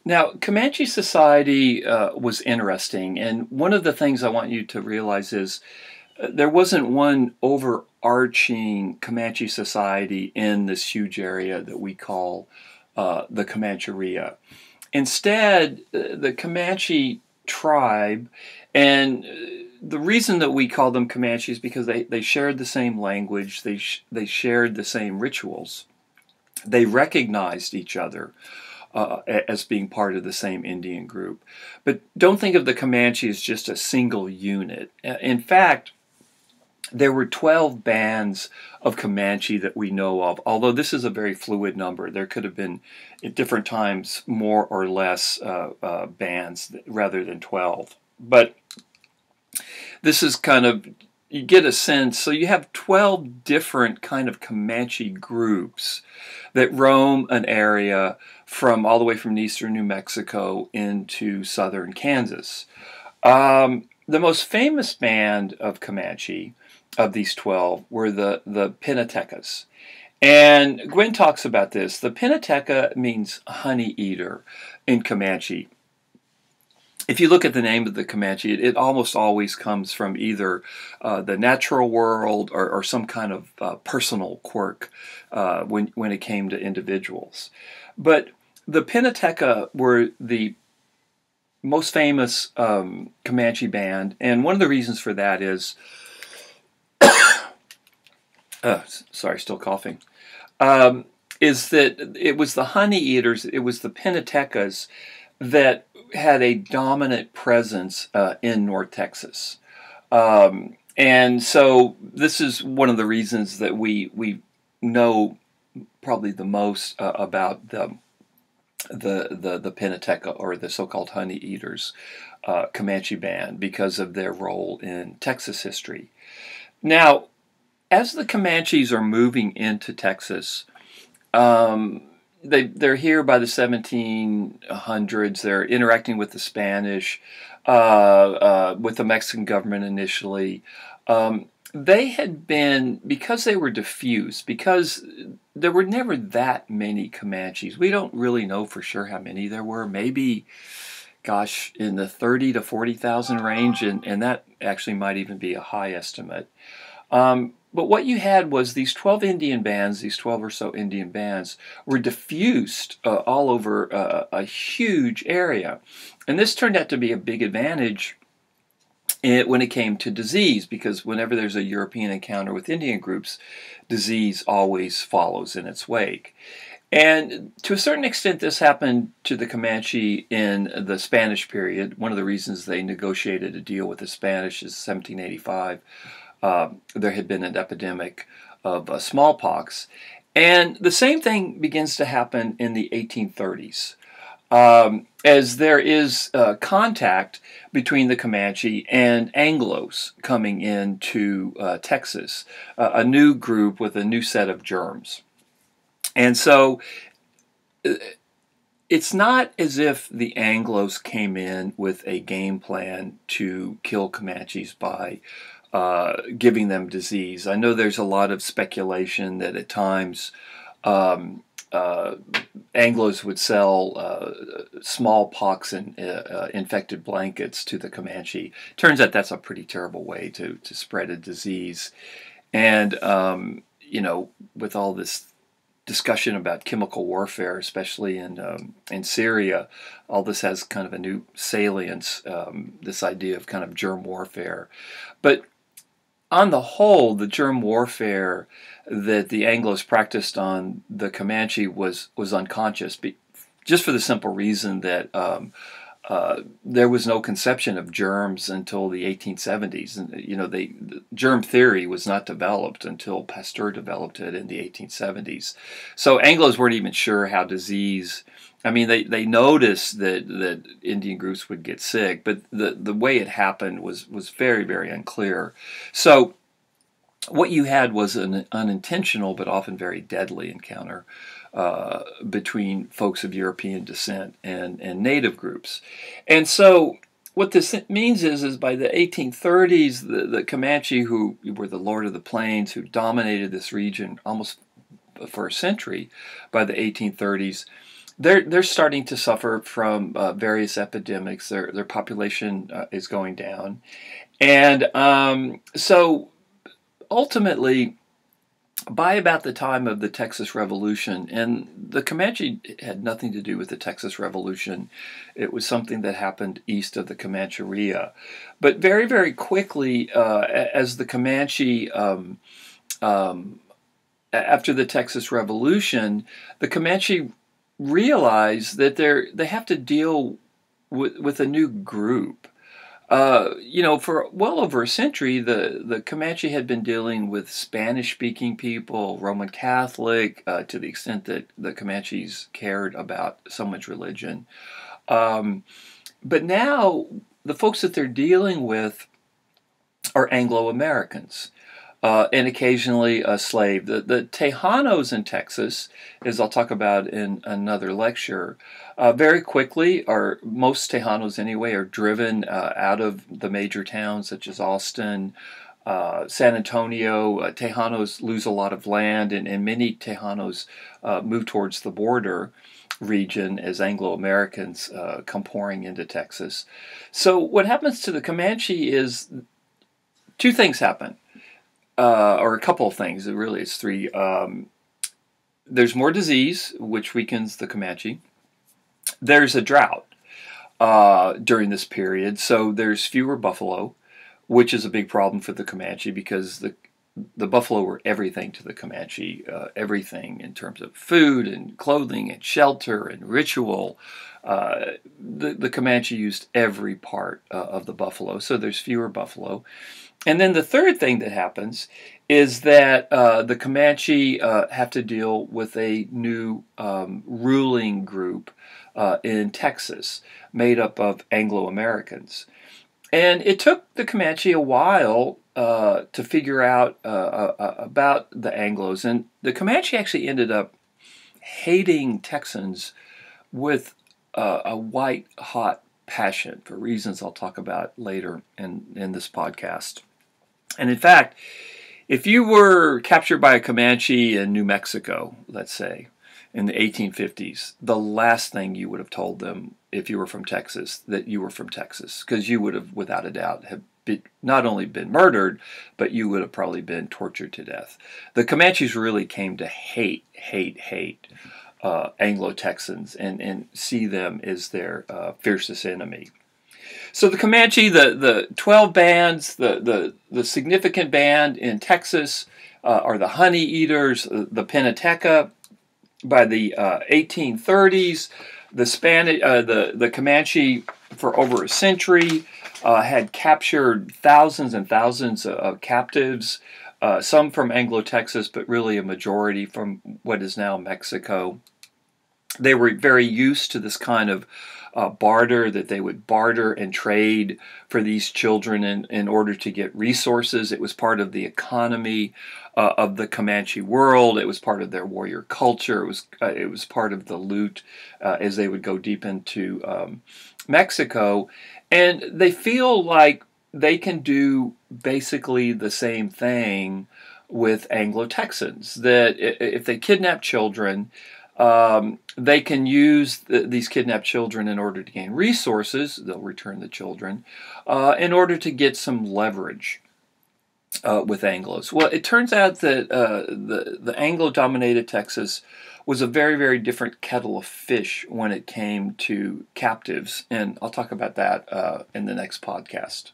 Now, Comanche society was interesting, and one of the things I want you to realize is there wasn't one overarching Comanche society in this huge area that we call the Comancheria. Instead, the Comanche tribe, and the reason that we call them Comanche is because they shared the same language, they shared the same rituals, they recognized each other as being part of the same Indian group. But don't think of the Comanche as just a single unit. In fact, there were 12 bands of Comanche that we know of, although this is a very fluid number. There could have been, at different times, more or less bands rather than 12. But this is kind of, you get a sense, so you have 12 different kind of Comanche groups that roam an area from all the way from eastern New Mexico into southern Kansas. The most famous band of Comanche of these 12 were the Pinatecas. And Gwen talks about this. The Pinateca means honey eater in Comanche. If you look at the name of the Comanche, it almost always comes from either the natural world or some kind of personal quirk when it came to individuals. But the Pinateca were the most famous Comanche band, and one of the reasons for that is, sorry, still coughing, is that it was the honey eaters, it was the Pinatecas that had a dominant presence in North Texas. And so this is one of the reasons that we know probably the most about the Pinateca, or the so-called honey eaters Comanche band, because of their role in Texas history. Now, as the Comanches are moving into Texas, they're here by the 1700s. They're interacting with the Spanish, with the Mexican government initially. They had been, because they were diffuse, because there were never that many Comanches. We don't really know for sure how many there were. Maybe, gosh, in the 30 to 40,000 range, and that actually might even be a high estimate. But what you had was these 12 Indian bands, these 12 or so Indian bands, were diffused all over a huge area. And this turned out to be a big advantage when it came to disease, because whenever there's a European encounter with Indian groups, disease always follows in its wake. And to a certain extent, this happened to the Comanche in the Spanish period. One of the reasons they negotiated a deal with the Spanish is 1785. There had been an epidemic of smallpox. And the same thing begins to happen in the 1830s. As there is contact between the Comanche and Anglos coming into Texas, a new group with a new set of germs. And so it's not as if the Anglos came in with a game plan to kill Comanches by giving them disease. I know there's a lot of speculation that at times Anglos would sell smallpox and infected blankets to the Comanche. Turns out that's a pretty terrible way to spread a disease. And, you know, with all this discussion about chemical warfare, especially in Syria, all this has kind of a new salience, this idea of kind of germ warfare. But on the whole, the germ warfare that the Anglos practiced on the Comanche was unconscious, just for the simple reason that there was no conception of germs until the 1870s. And, you know, the germ theory was not developed until Pasteur developed it in the 1870s. So Anglos weren't even sure how disease. I mean, they noticed that Indian groups would get sick, but the way it happened was very, very unclear. So what you had was an unintentional but often very deadly encounter between folks of European descent and native groups. And so what this means is by the 1830s, the Comanche, who were the Lord of the Plains, who dominated this region almost for a century, by the 1830s, they're starting to suffer from various epidemics. Their population is going down, and so ultimately, by about the time of the Texas Revolution, and the Comanche had nothing to do with the Texas Revolution. It was something that happened east of the Comancheria. But very, very quickly, as the Comanche, after the Texas Revolution, the Comanche realized that they have to deal with a new group. For well over a century, the Comanche had been dealing with Spanish-speaking people, Roman Catholic, to the extent that the Comanches cared about someone's religion. But now, the folks that they're dealing with are Anglo-Americans. And occasionally a slave. The Tejanos in Texas, as I'll talk about in another lecture, very quickly, most Tejanos anyway, are driven out of the major towns such as Austin, San Antonio. Tejanos lose a lot of land, and many Tejanos move towards the border region as Anglo-Americans come pouring into Texas. So what happens to the Comanche is two things happen. Or a couple of things. Really, it's three. There's more disease, which weakens the Comanche. There's a drought during this period, so there's fewer buffalo, which is a big problem for the Comanche because the buffalo were everything to the Comanche, everything in terms of food and clothing and shelter and ritual. The Comanche used every part of the buffalo, so there's fewer buffalo. And then the third thing that happens is that the Comanche have to deal with a new ruling group in Texas made up of Anglo-Americans. And it took the Comanche a while to figure out about the Anglos. And the Comanche actually ended up hating Texans with a white-hot passion for reasons I'll talk about later in this podcast. And in fact, if you were captured by a Comanche in New Mexico, let's say, in the 1850s, the last thing you would have told them, if you were from Texas, that you were from Texas, because you would have, without a doubt, not only been murdered, but you would have probably been tortured to death. The Comanches really came to hate Anglo-Texans and see them as their fiercest enemy. So the Comanche, the 12 bands, the significant band in Texas are the Honey Eaters, the Pennateca. By the 1830s, the Comanche, for over a century, had captured thousands and thousands of captives, some from Anglo-Texas, but really a majority from what is now Mexico. They were very used to this kind of barter, that they would barter and trade for these children in order to get resources. It was part of the economy of the Comanche world. It was part of their warrior culture. It was part of the loot as they would go deep into Mexico. And they feel like they can do basically the same thing with Anglo-Texans, that if they kidnap children, they can use these kidnapped children in order to gain resources. They'll return the children in order to get some leverage with Anglos. Well, it turns out that the Anglo-dominated Texas was a very, very different kettle of fish when it came to captives, and I'll talk about that in the next podcast.